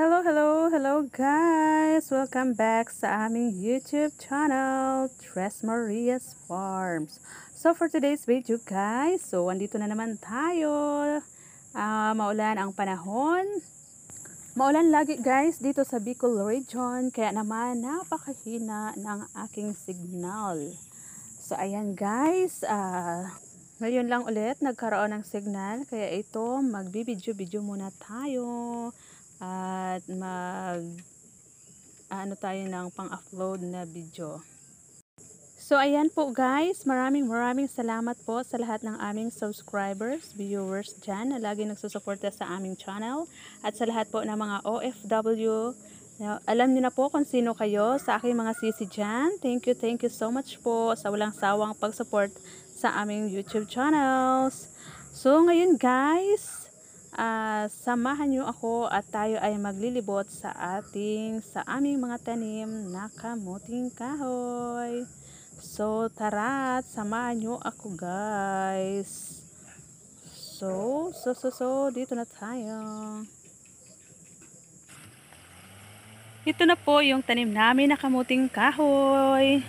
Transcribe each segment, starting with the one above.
Hello guys! Welcome back sa aming YouTube channel, Tres Marias Farms. So for today's video guys, andito na naman tayo. Maulan ang panahon. Maulan lagi guys dito sa Bicol region, kaya naman napakahina ng aking signal. So ayan guys, ngayon lang ulit nagkaroon ng signal, kaya ito magbibideo-video muna tayo. At tayo ng pang-upload na video. So ayan po guys, maraming salamat po sa lahat ng aming subscribers, viewers dyan na lagi nagsusuporta sa aming channel, at sa lahat po ng mga OFW. Alam niyo na po kung sino kayo sa aking mga sisi dyan. Thank you so much po sa walang sawang pag-support sa aming YouTube channels. So ngayon guys, samahan nyo ako at tayo ay maglilibot sa aming mga tanim na kamuting kahoy. So tara, samahan nyo ako guys. So dito na tayo. Ito na po yung tanim namin na kamuting kahoy.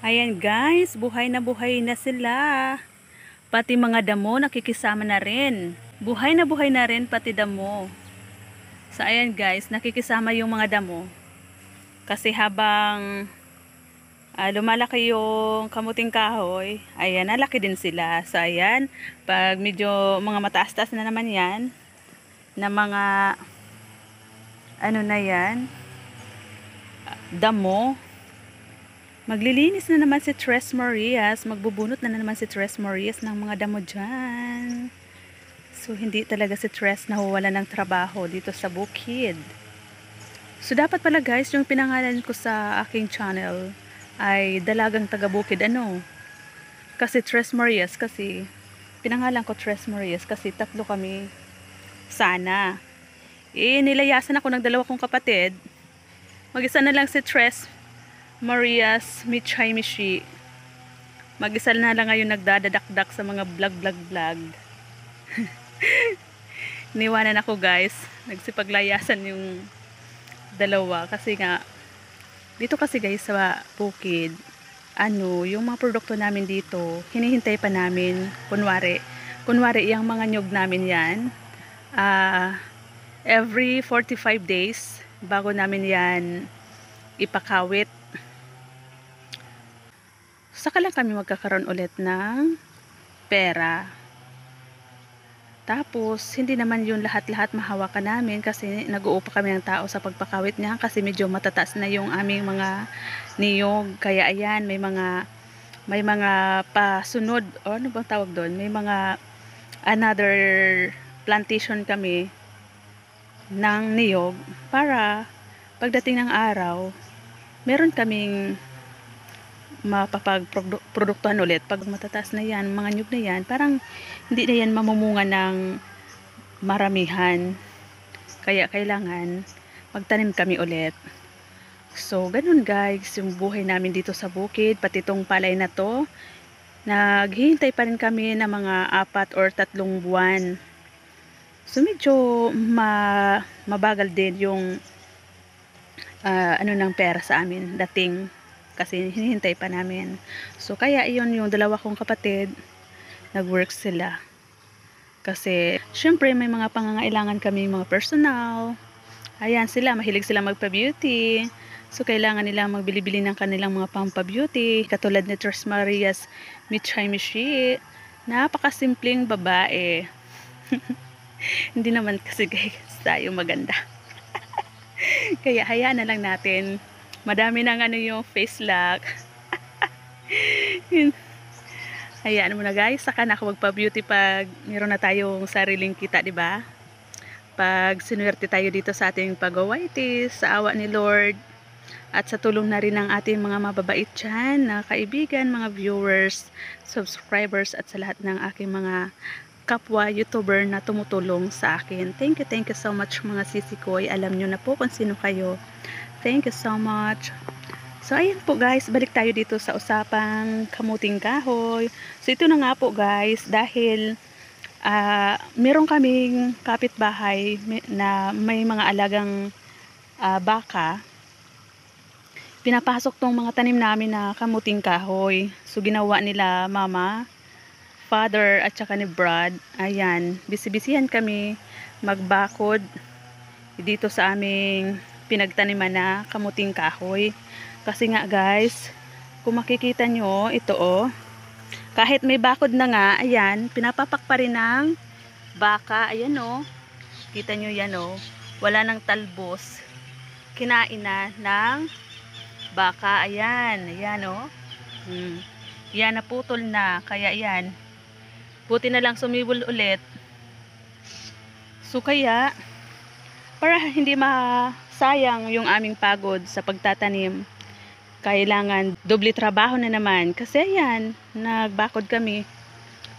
Ayan guys, buhay na sila. Pati mga damo nakikisama na rin. Buhay na rin pati damo. So ayan guys, nakikisama yung mga damo. Kasi habang lumalaki yung kamuting kahoy, ayan, nalaki din sila. So ayan, pag medyo mga mataas-taas na naman yan, na mga damo, maglilinis na naman si Tres Marias, magbubunot na naman si Tres Marias ng mga damo dyan. So hindi talaga si Tres nahuwala ng trabaho dito sa bukid. So dapat pala guys, yung pinangalan ko sa aking channel ay Dalagang Taga-Bukid kasi Tres Marias, kasi pinangalan ko Tres Marias kasi tatlo kami sana. Nilayasan ako ng dalawa kong kapatid. Mag-isa na lang si Tres Marias Michay Mishi. Mag-isa na lang ngayon nagdadadakdak sa mga vlog. Niwanan ako guys, nagsipaglayasan yung dalawa kasi nga dito kasi guys sa bukid, yung mga produkto namin dito, hinihintay pa namin. Kunwari yung mga nyog namin yan, every 45 days bago namin yan ipakawit. Saka lang kami magkakaroon ulit ng pera. Tapos, hindi naman yun lahat-lahat mahawakan namin kasi nag-uupa kami ng tao sa pagpakawit niya kasi medyo matataas na yung aming mga niyog. Kaya ayan, may mga pasunod, o ano bang tawag doon? May mga another plantation kami ng niyog para pagdating ng araw, meron kaming mapapagproduktuhan ulit. Pag matataas na yan, mga nyug na yan, parang hindi na yan mamumunga ng maramihan. Kaya kailangan magtanim kami ulit. So ganun guys, yung buhay namin dito sa bukid, pati itong palay na to, naghihintay pa rin kami ng mga 4 or 3 buwan. So medyo mabagal din yung ng pera sa amin dating, kasi hinihintay pa namin. So kaya iyon, yung dalawa kong kapatid nag-work sila kasi syempre may mga pangangailangan kami, mga personal. Ayan sila, mahilig sila magpa-beauty, so kailangan nila magbili-bili ng kanilang mga pampa-beauty, katulad ni Tres Marias Michay Mishi. Napakasimpleng babae. Hindi naman kasi guys tayo maganda. Kaya hayaan na lang natin. Madami nang yung face lock. Hayaan mo na guys, saka na ako magpa-beauty pag meron na tayong sariling kita, di ba? Pag sinuwerte tayo dito sa ating pag-white, sa awa ni Lord at sa tulong na rin ng ating mga mababait dyan na kaibigan, mga viewers, subscribers, at sa lahat ng aking mga kapwa YouTuber na tumutulong sa akin. Thank you so much mga sisi ko. Alam nyo na po kung sino kayo. Thank you so much. So ayan po guys, balik tayo dito sa usapang kamuting kahoy. So ito na nga po guys, dahil Meron kaming kapitbahay na may mga alagang baka. Pinapasok tong mga tanim namin na kamuting kahoy. So ginawa nila mama, father at saka ni Brad. Ayan, bisibisihan kami magbakod dito sa aming pinagtaniman na kamuting kahoy. Kasi nga guys, kung makikita nyo, ito kahit may bakod na nga, ayan, pinapapak pa rin ng baka. Ayan kita nyo yan wala nang talbos. Kinain na ng baka. Ayan, ayan yan, naputol na. Kaya yan, buti na lang sumibol ulit. So kaya, para hindi masayang yung aming pagod sa pagtatanim, kailangan doble trabaho na naman. Kasi ayan, nagbakod kami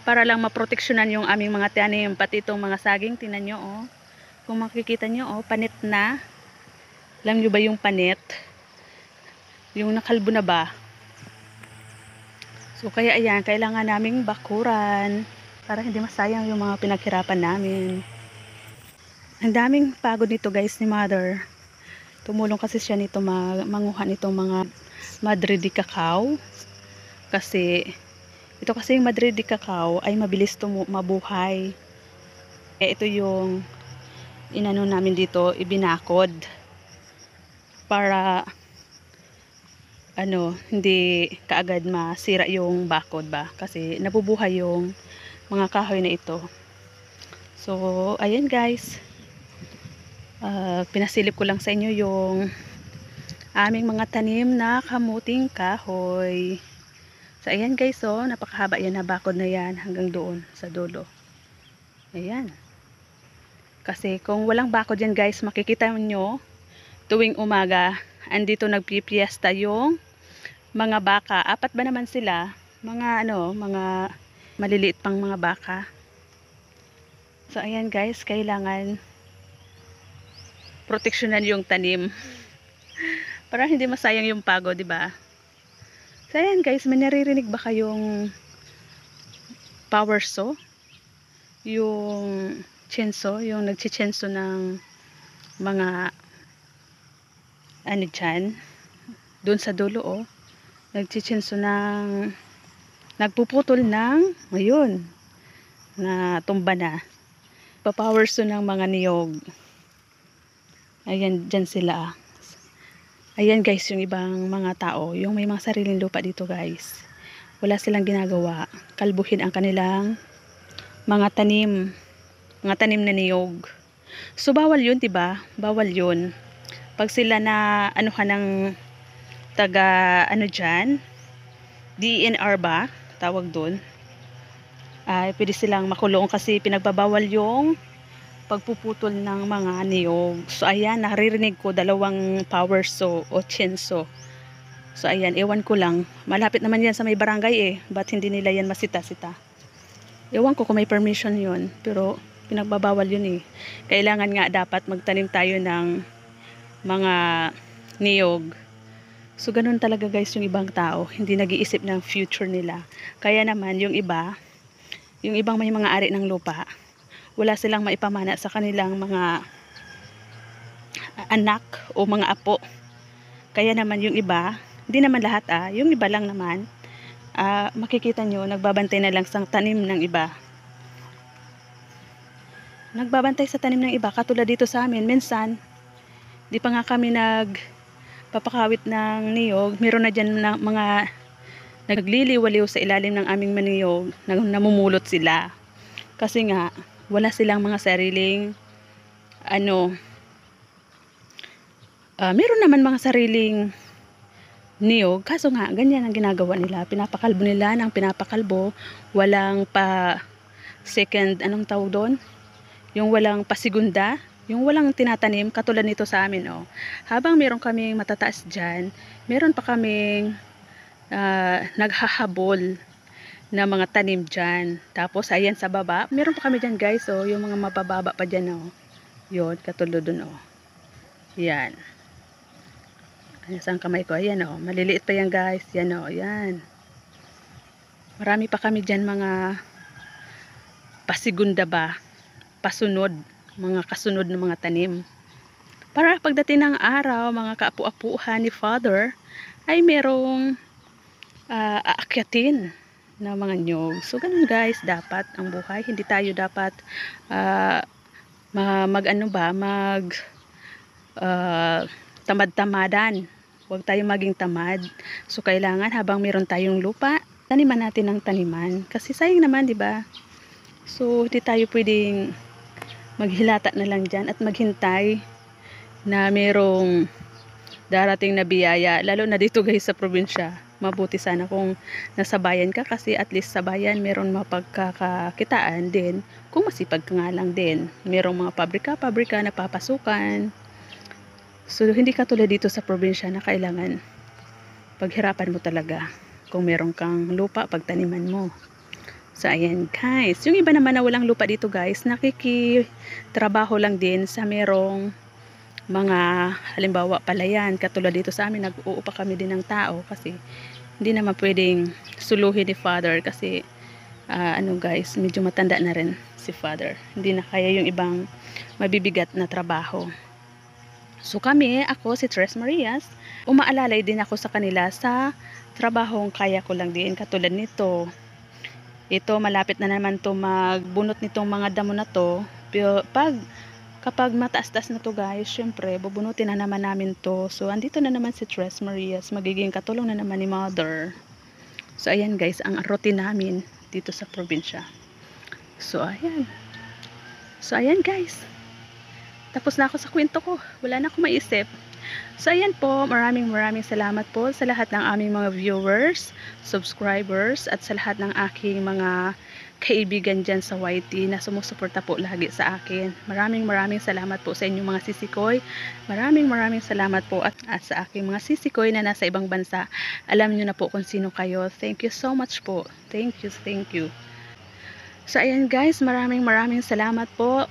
para lang maproteksyonan yung aming mga tanim. Pati itong mga saging, tinan nyo kung makikita nyo panit na. Alam nyo ba yung panit? Yung nakalbo na ba? So kaya ayan, kailangan naming bakuran para hindi masayang yung mga pinaghirapan namin. Ang daming pagod nito guys ni mother. Tumulong kasi siya nito manguha nitong mga Madrid de cacao. Kasi ito kasi yung Madrid de cacao ay mabilis mabuhay. Ito yung inano namin dito, ibinakod para hindi kaagad masira yung bakod ba, kasi nabubuhay yung mga kahoy na ito. So ayan guys, pinasilip ko lang sa inyo yung aming mga tanim na kamuting kahoy. So ayan guys, napakahaba yan na bakod na yan hanggang doon sa dulo. Ayan, kasi kung walang bakod yan guys, makikita nyo tuwing umaga andito nagpipiesta yung mga baka. Apat ba naman sila, mga mga maliliit pang mga baka. So ayan guys, kailangan proteksyonan yung tanim para hindi masayang yung pagod, di ba? So ayan guys, may naririnig ba kayong power saw? Yung chainsaw, yung nagchichenso ng mga dyan doon sa dulo nagchichenso ng nagpuputol ng ayun na tumba na. Pa-power saw ng mga niyog. Ayan, dyan sila. Ayan guys, yung ibang mga tao, yung may mga sariling lupa dito guys, wala silang ginagawa, kalbuhin ang kanilang mga tanim na niyog. So bawal yun, diba? Bawal yun. Pag sila na ng taga dyan, DNR ba tawag doon, ay pwede silang makulong kasi pinagbabawal yung pagpuputol ng mga niyog. So ayan, naririnig ko dalawang power saw o chainsaw. So ayan, ewan ko lang, malapit naman yan sa may barangay ba't hindi nila yan masita-sita? Ewan ko kung may permission yun, pero pinagbabawal yun Kailangan nga dapat magtanim tayo ng mga niyog. So ganun talaga guys yung ibang tao, hindi nag-iisip ng future nila. Kaya naman yung ibang may mga ari ng lupa, wala silang maipamana sa kanilang mga anak o mga apo. Kaya naman yung iba, hindi naman lahat yung iba lang naman, makikita nyo, nagbabantay na lang sa tanim ng iba. Nagbabantay sa tanim ng iba, katulad dito sa amin, minsan, di pa nga kami papakawit ng niyog, meron na dyan na mga nagliliwaliw sa ilalim ng aming maniyog, namumulot sila. Kasi nga, wala silang mga sariling meron naman mga sariling niyog, kaso nga, ganyan ang ginagawa nila. Pinapakalbo nila ng pinapakalbo, walang pa second, tawag doon? Yung walang pasigunda, yung walang tinatanim, katulad nito sa amin habang meron kaming matataas dyan, meron pa kaming naghahabol na mga tanim dyan. Tapos ayan sa baba, meron pa kami dyan guys yung mga mabababa pa dyan yun, katulad dun yan. Ayan, saan kamay ko, ayan maliliit pa yan guys, yan yan. Marami pa kami dyan mga pasigunda ba, pasunod, mga kasunod ng mga tanim. Para pagdating ng araw, mga kaapu-apuhan ni Father, ay merong aakyatin na mga nyog. So ganun guys, dapat ang buhay. Hindi tayo dapat tamad-tamadan. Huwag tayo maging tamad. So kailangan habang meron tayong lupa, taniman natin ng taniman. Kasi sayang naman, di ba? So hindi tayo pwedeng maghilata na lang dyan at maghintay na merong darating na biyaya, lalo na dito guys sa probinsya. Mabuti sana kung nasa bayan ka, kasi at least sa bayan meron mapagkakakitaan din kung masipag ka nga lang din. Merong mga pabrika na papasukan. So hindi katulad dito sa probinsya na kailangan paghirapan mo talaga kung meron kang lupa, pagtaniman mo. So ayan guys, yung iba naman na walang lupa dito guys, nakikitrabaho lang din sa merong mga halimbawa palayan. Katulad dito sa amin, nag-uupa kami din ng tao kasi hindi naman pwedeng suluhin ni Father kasi guys, medyo matanda na rin si Father. Hindi na kaya yung ibang mabibigat na trabaho. So kami, ako si Tres Marias, umaalalay din ako sa kanila sa trabahong kaya ko lang din. Katulad nito, ito malapit na naman to magbunot nitong mga damo na to. Pero kapag mataas-taas na to guys, syempre bubunutin na naman namin to. So andito na naman si Tres Marias, magiging katulong na naman ni Mother. So ayan guys, ang routine namin dito sa probinsya. So ayan guys, tapos na ako sa kwento ko, wala na akong maisip. So ayan po, maraming salamat po sa lahat ng aming mga viewers, subscribers, at sa lahat ng aking mga kaibigan dyan sa YT na sumusuporta po lagi sa akin. Maraming salamat po sa inyong mga sisikoy. Maraming salamat po at sa aking mga sisikoy na nasa ibang bansa. Alam nyo na po kung sino kayo. Thank you so much po. Thank you. So ayan guys, maraming salamat po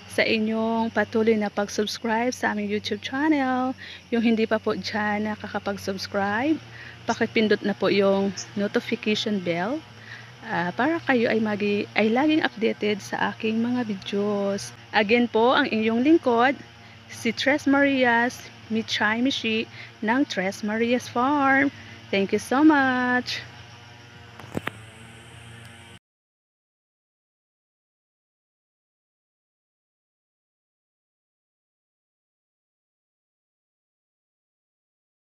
sa inyong patuloy na pag-subscribe sa aming YouTube channel. Yung hindi pa po dyan nakakapag-subscribe, pakipindot na po yung notification bell para kayo ay laging updated sa aking mga videos. Again po, ang inyong lingkod, si Tres Marias, Michay Mishi ng Tres Marias Farm. Thank you so much!